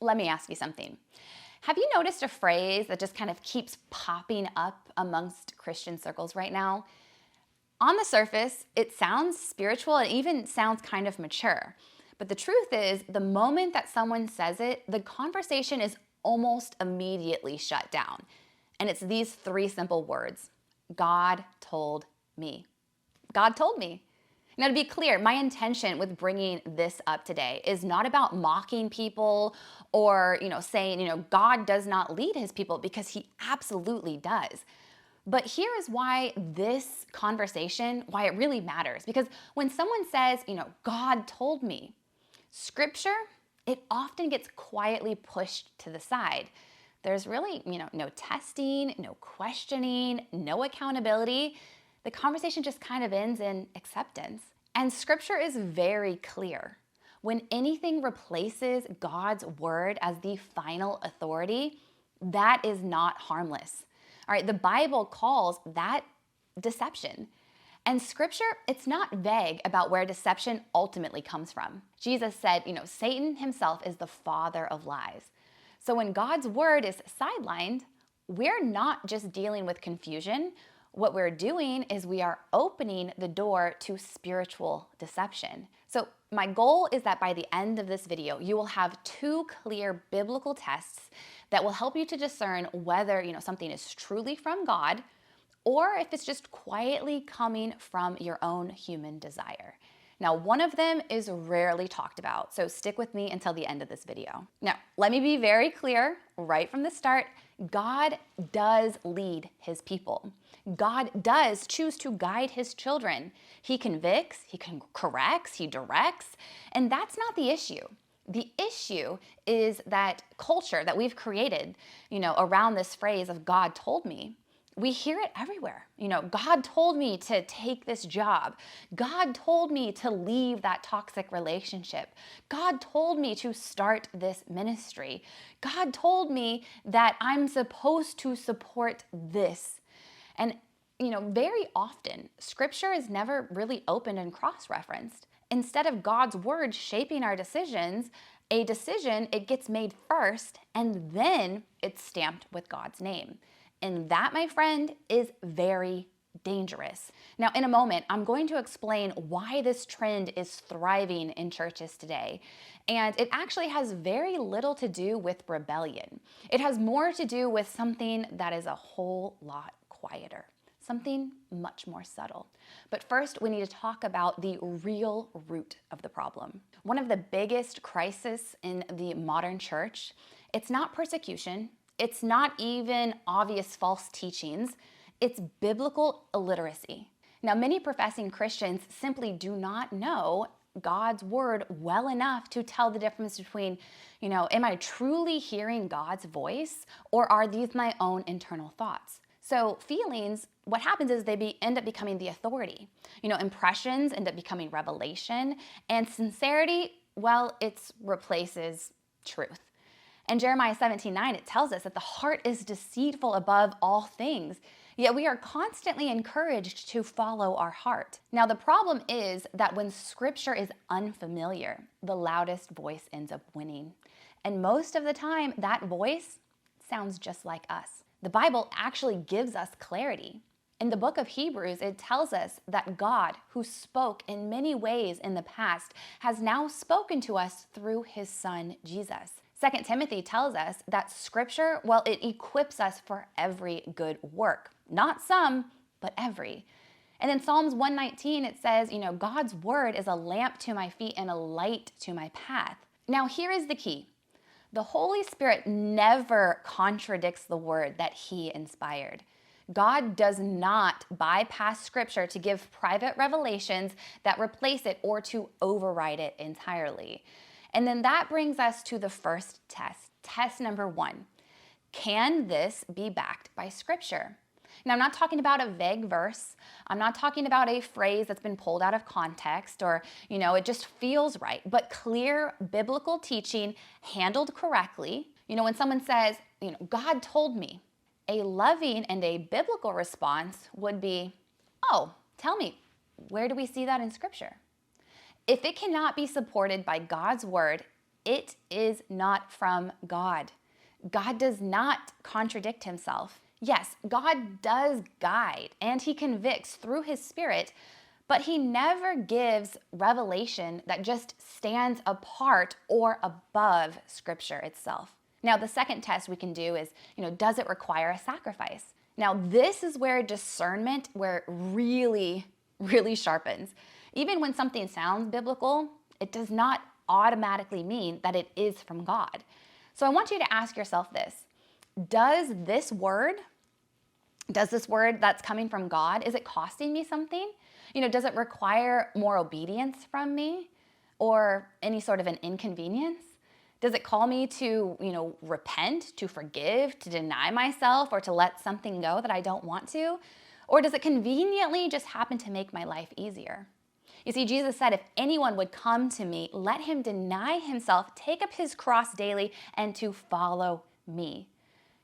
Let me ask you something. Have you noticed a phrase that just kind of keeps popping up amongst Christian circles right now? On the surface, it sounds spiritual and even sounds kind of mature. But the truth is, the moment that someone says it, the conversation is almost immediately shut down. And it's these three simple words: God told me. God told me. Now, to be clear, my intention with bringing this up today is not about mocking people or, saying, God does not lead his people, because he absolutely does. But here is why this conversation, why it really matters. Because when someone says, God told me, Scripture, it often gets quietly pushed to the side. There's really, no testing, no questioning, no accountability. The conversation just kind of ends in acceptance. And Scripture is very clear. When anything replaces God's word as the final authority, that is not harmless. All right, the Bible calls that deception. And Scripture, it's not vague about where deception ultimately comes from. Jesus said, Satan himself is the father of lies. So when God's word is sidelined, we're not just dealing with confusion. What we're doing is we are opening the door to spiritual deception. So my goal is that by the end of this video, you will have two clear biblical tests that will help you to discern whether, something is truly from God, or if it's just quietly coming from your own human desire. Now, one of them is rarely talked about, so stick with me until the end of this video. Now, let me be very clear right from the start. God does lead his people. God does choose to guide his children. He convicts, he corrects, he directs, and that's not the issue. The issue is that culture that we've created, around this phrase of God told me. We hear it everywhere. God told me to take this job. God told me to leave that toxic relationship. God told me to start this ministry. God told me that I'm supposed to support this. And, very often, Scripture is never really opened and cross-referenced. Instead of God's word shaping our decisions, a decision, it gets made first, and then it's stamped with God's name. And that, my friend, is very dangerous. Now, in a moment, I'm going to explain why this trend is thriving in churches today. And it actually has very little to do with rebellion. It has more to do with something that is a whole lot quieter, something much more subtle. But first, we need to talk about the real root of the problem. One of the biggest crises in the modern church, it's not persecution. It's not even obvious false teachings. It's biblical illiteracy. Now, many professing Christians simply do not know God's word well enough to tell the difference between, am I truly hearing God's voice, or are these my own internal thoughts? So feelings, what happens is they end up becoming the authority. Impressions end up becoming revelation, and sincerity, well, it replaces truth. In Jeremiah 17:9, it tells us that the heart is deceitful above all things, yet we are constantly encouraged to follow our heart. Now, the problem is that when Scripture is unfamiliar, the loudest voice ends up winning. And most of the time, that voice sounds just like us. The Bible actually gives us clarity. In the book of Hebrews, it tells us that God, who spoke in many ways in the past, has now spoken to us through his Son, Jesus. 2 Timothy tells us that Scripture, well, it equips us for every good work. Not some, but every. And in Psalms 119, it says, God's word is a lamp to my feet and a light to my path. Now, here is the key. The Holy Spirit never contradicts the word that he inspired. God does not bypass Scripture to give private revelations that replace it or to override it entirely. And then that brings us to the first test. Test number 1. Can this be backed by Scripture? Now, I'm not talking about a vague verse. I'm not talking about a phrase that's been pulled out of context or, it just feels right. But clear biblical teaching handled correctly. When someone says, God told me, a loving and a biblical response would be, oh, tell me, where do we see that in Scripture? If it cannot be supported by God's word, it is not from God. God does not contradict himself. Yes, God does guide and he convicts through his Spirit, but he never gives revelation that just stands apart or above Scripture itself. Now, the second test we can do is, does it require a sacrifice? Now, this is where discernment, where it really, really sharpens. Even when something sounds biblical, it does not automatically mean that it is from God. So I want you to ask yourself this. Does this word that's coming from God, is it costing me something? Does it require more obedience from me or any sort of an inconvenience? Does it call me to, repent, to forgive, to deny myself, or to let something go that I don't want to? Or does it conveniently just happen to make my life easier? You see, Jesus said, if anyone would come to me, let him deny himself, take up his cross daily, and to follow me.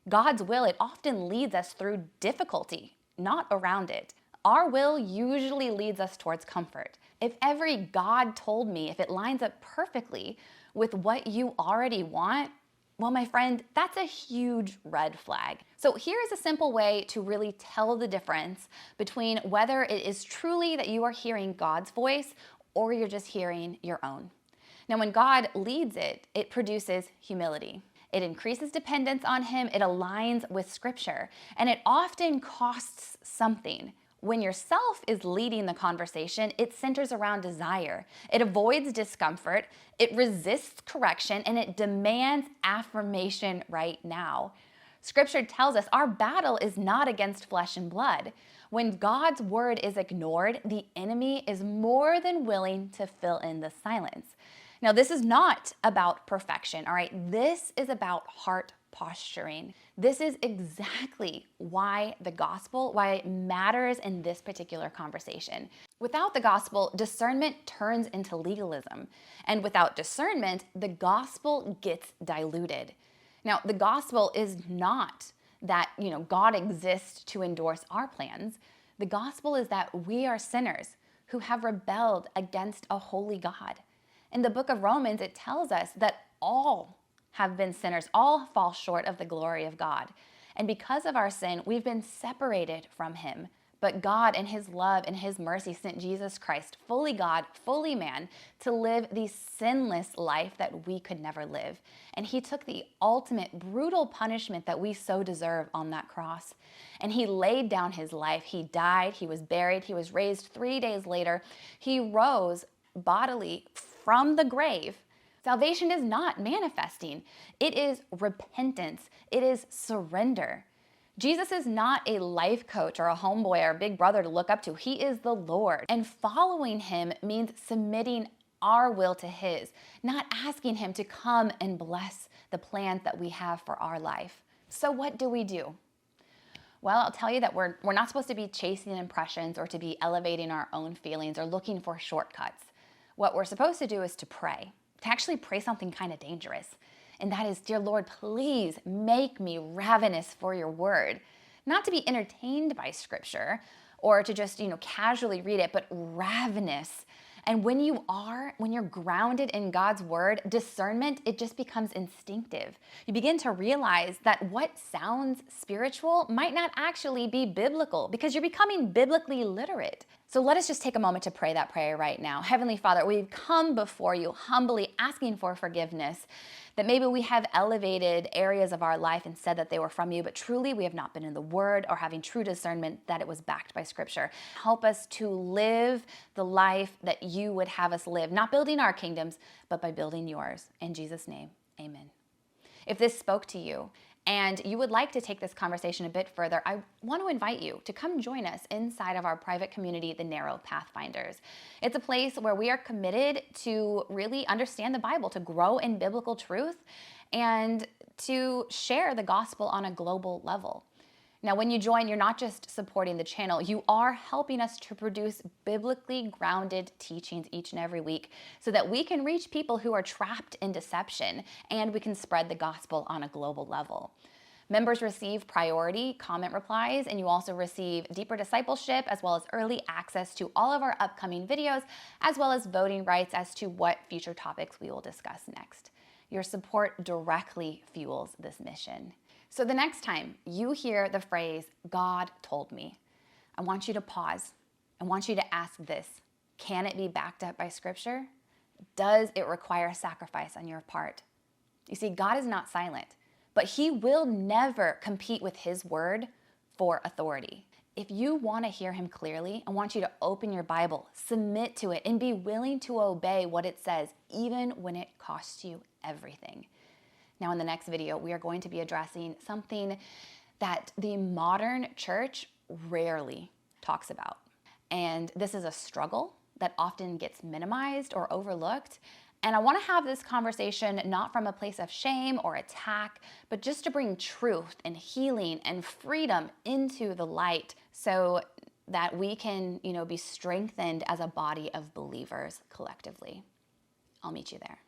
God's will, it often leads us through difficulty, not around it. Our will usually leads us towards comfort. If every God told me, if it lines up perfectly with what you already want, well, my friend, that's a huge red flag. So here's a simple way to really tell the difference between whether it is truly that you are hearing God's voice or you're just hearing your own. Now, when God leads it, it produces humility. It increases dependence on him. It aligns with Scripture. And it often costs something. When yourself is leading the conversation, it centers around desire. It avoids discomfort. It resists correction. And it demands affirmation right now. Scripture tells us our battle is not against flesh and blood. When God's word is ignored, the enemy is more than willing to fill in the silence. Now, this is not about perfection, all right? This is about heart posturing. This is exactly why it matters in this particular conversation. Without the gospel, discernment turns into legalism. And without discernment, the gospel gets diluted. Now, the gospel is not that, God exists to endorse our plans. The gospel is that we are sinners who have rebelled against a holy God. In the book of Romans, it tells us that all have been sinners, all fall short of the glory of God. And because of our sin, we've been separated from him. But God, in his love and his mercy, sent Jesus Christ, fully God, fully man, to live the sinless life that we could never live. And he took the ultimate brutal punishment that we so deserve on that cross. And he laid down his life. He died. He was buried. He was raised 3 days later. He rose bodily from the grave. Salvation is not manifesting. It is repentance. It is surrender. Jesus is not a life coach or a homeboy or a big brother to look up to. He is the Lord. And following him means submitting our will to his, not asking him to come and bless the plans that we have for our life. So what do we do? Well, I'll tell you that we're not supposed to be chasing impressions or to be elevating our own feelings or looking for shortcuts. What we're supposed to do is to pray, to actually pray something kind of dangerous. And that is, dear Lord, please make me ravenous for your word. Not to be entertained by Scripture or to just, casually read it, but ravenous. And when you're grounded in God's word, discernment, it just becomes instinctive. You begin to realize that what sounds spiritual might not actually be biblical because you're becoming biblically literate. So let us just take a moment to pray that prayer right now. Heavenly Father, we've come before you humbly asking for forgiveness, that maybe we have elevated areas of our life and said that they were from you, but truly we have not been in the word or having true discernment that it was backed by Scripture. Help us to live the life that you would have us live, not building our kingdoms, but by building yours. In Jesus' name, amen. If this spoke to you, and you would like to take this conversation a bit further, I want to invite you to come join us inside of our private community, the Narrow Pathfinders. It's a place where we are committed to really understand the Bible, to grow in biblical truth, and to share the gospel on a global level. Now, when you join, you're not just supporting the channel, you are helping us to produce biblically grounded teachings each and every week so that we can reach people who are trapped in deception and we can spread the gospel on a global level. Members receive priority comment replies, and you also receive deeper discipleship as well as early access to all of our upcoming videos, as well as voting rights as to what future topics we will discuss next. Your support directly fuels this mission. So the next time you hear the phrase, God told me, I want you to pause. I want you to ask this. Can it be backed up by Scripture? Does it require sacrifice on your part? You see, God is not silent, but He will never compete with His word for authority. If you want to hear Him clearly, I want you to open your Bible, submit to it, and be willing to obey what it says, even when it costs you everything. Now, in the next video, we are going to be addressing something that the modern church rarely talks about. And this is a struggle that often gets minimized or overlooked. And I want to have this conversation not from a place of shame or attack, but just to bring truth and healing and freedom into the light so that we can, be strengthened as a body of believers collectively. I'll meet you there.